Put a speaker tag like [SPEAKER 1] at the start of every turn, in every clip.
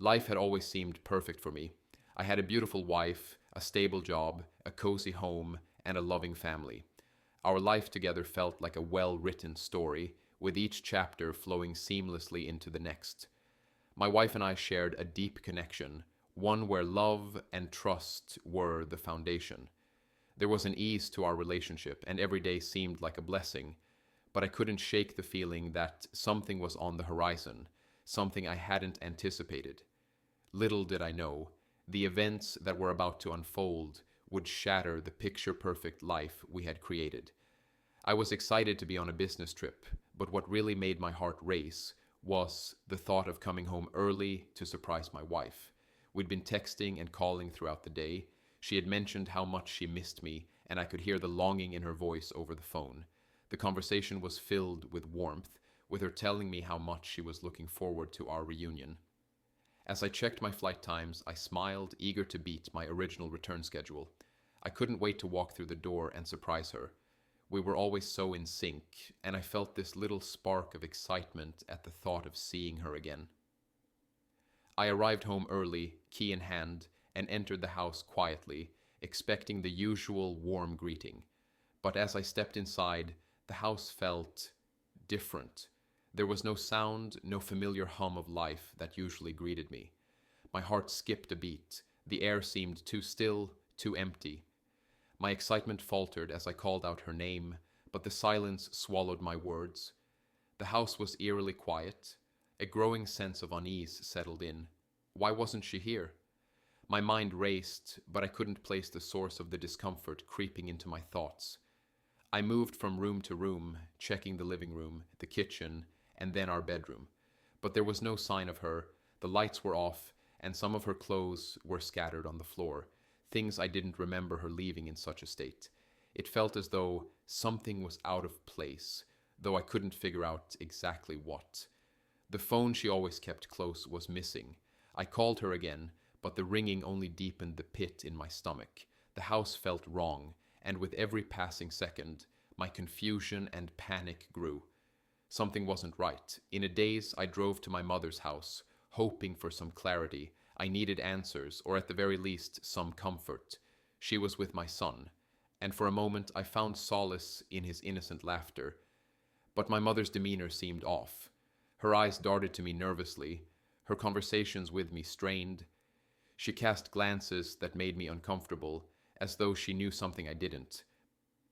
[SPEAKER 1] Life had always seemed perfect for me. I had a beautiful wife, a stable job, a cozy home, and a loving family. Our life together felt like a well-written story, with each chapter flowing seamlessly into the next. My wife and I shared a deep connection, one where love and trust were the foundation. There was an ease to our relationship, and every day seemed like a blessing, but I couldn't shake the feeling that something was on the horizon, something I hadn't anticipated. Little did I know, the events that were about to unfold would shatter the picture-perfect life we had created. I was excited to be on a business trip, but what really made my heart race was the thought of coming home early to surprise my wife. We'd been texting and calling throughout the day. She had mentioned how much she missed me, and I could hear the longing in her voice over the phone. The conversation was filled with warmth, with her telling me how much she was looking forward to our reunion. As I checked my flight times, I smiled, eager to beat my original return schedule. I couldn't wait to walk through the door and surprise her. We were always so in sync, and I felt this little spark of excitement at the thought of seeing her again. I arrived home early, key in hand, and entered the house quietly, expecting the usual warm greeting. But as I stepped inside, the house felt different. There was no sound, no familiar hum of life that usually greeted me. My heart skipped a beat. The air seemed too still, too empty. My excitement faltered as I called out her name, but the silence swallowed my words. The house was eerily quiet. A growing sense of unease settled in. Why wasn't she here? My mind raced, but I couldn't place the source of the discomfort creeping into my thoughts. I moved from room to room, checking the living room, the kitchen, and then our bedroom. But there was no sign of her. The lights were off, and some of her clothes were scattered on the floor, things I didn't remember her leaving in such a state. It felt as though something was out of place, though I couldn't figure out exactly what. The phone she always kept close was missing. I called her again, but the ringing only deepened the pit in my stomach. The house felt wrong, and with every passing second, my confusion and panic grew. Something wasn't right. In a daze, I drove to my mother's house, hoping for some clarity. I needed answers, or at the very least, some comfort. She was with my son, and for a moment I found solace in his innocent laughter. But my mother's demeanor seemed off. Her eyes darted to me nervously, her conversations with me strained. She cast glances that made me uncomfortable, as though she knew something I didn't.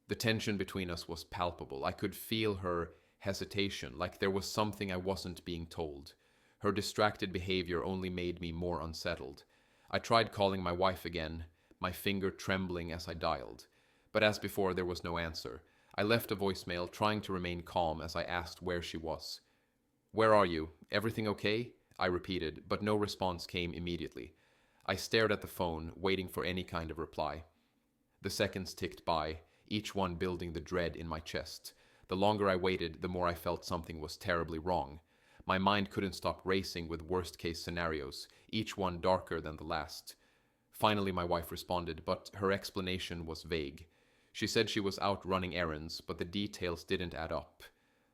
[SPEAKER 1] The tension between us was palpable. I could feel her hesitation, like there was something I wasn't being told. Her distracted behavior only made me more unsettled. I tried calling my wife again, my finger trembling as I dialed. But as before, there was no answer. I left a voicemail, trying to remain calm as I asked where she was. "Where are you? Everything okay?" I repeated, but no response came immediately. I stared at the phone, waiting for any kind of reply. The seconds ticked by, each one building the dread in my chest. The longer I waited, the more I felt something was terribly wrong. My mind couldn't stop racing with worst-case scenarios, each one darker than the last. Finally, my wife responded, but her explanation was vague. She said she was out running errands, but the details didn't add up.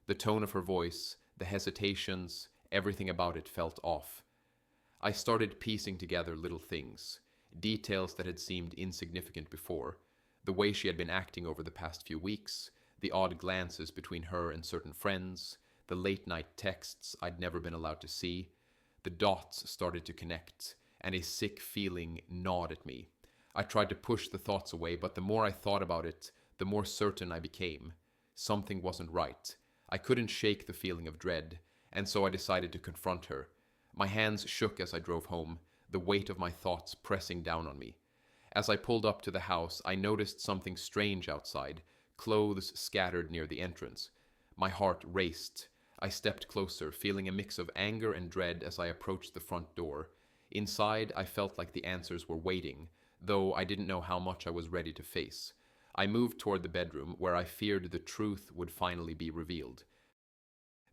[SPEAKER 1] The tone of her voice, the hesitations, everything about it felt off. I started piecing together little things, details that had seemed insignificant before, the way she had been acting over the past few weeks, the odd glances between her and certain friends, the late-night texts I'd never been allowed to see. The dots started to connect, and a sick feeling gnawed at me. I tried to push the thoughts away, but the more I thought about it, the more certain I became. Something wasn't right. I couldn't shake the feeling of dread, and so I decided to confront her. My hands shook as I drove home, the weight of my thoughts pressing down on me. As I pulled up to the house, I noticed something strange outside, clothes scattered near the entrance. My heart raced. I stepped closer, feeling a mix of anger and dread as I approached the front door. Inside, I felt like the answers were waiting, though I didn't know how much I was ready to face. I moved toward the bedroom, where I feared the truth would finally be revealed.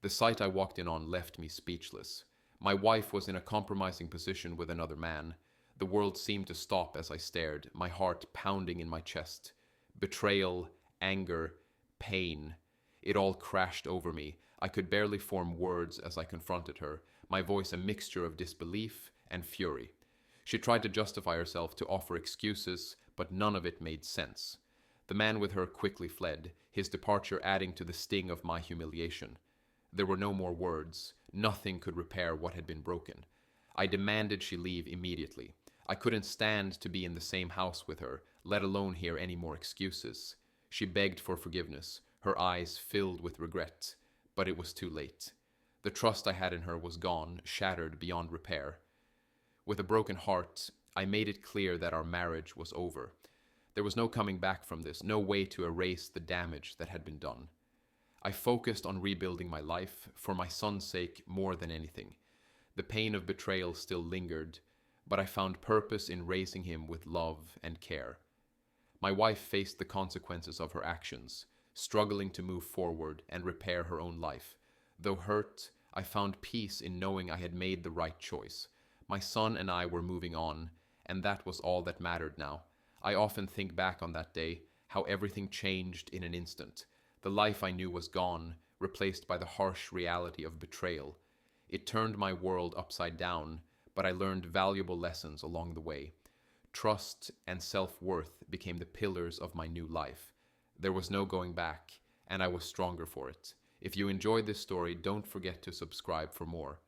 [SPEAKER 1] The sight I walked in on left me speechless. My wife was in a compromising position with another man. The world seemed to stop as I stared, my heart pounding in my chest. Betrayal, anger, pain. It all crashed over me. I could barely form words as I confronted her, my voice a mixture of disbelief and fury. She tried to justify herself, to offer excuses, but none of it made sense. The man with her quickly fled, his departure adding to the sting of my humiliation. There were no more words. Nothing could repair what had been broken. I demanded she leave immediately. I couldn't stand to be in the same house with her, let alone hear any more excuses. She begged for forgiveness, her eyes filled with regret, but it was too late. The trust I had in her was gone, shattered beyond repair. With a broken heart, I made it clear that our marriage was over. There was no coming back from this, no way to erase the damage that had been done. I focused on rebuilding my life, for my son's sake more than anything. The pain of betrayal still lingered, but I found purpose in raising him with love and care. My wife faced the consequences of her actions, struggling to move forward and repair her own life. Though hurt, I found peace in knowing I had made the right choice. My son and I were moving on, and that was all that mattered now. I often think back on that day, how everything changed in an instant. The life I knew was gone, replaced by the harsh reality of betrayal. It turned my world upside down, but I learned valuable lessons along the way. Trust and self-worth became the pillars of my new life. There was no going back, and I was stronger for it. If you enjoyed this story, don't forget to subscribe for more.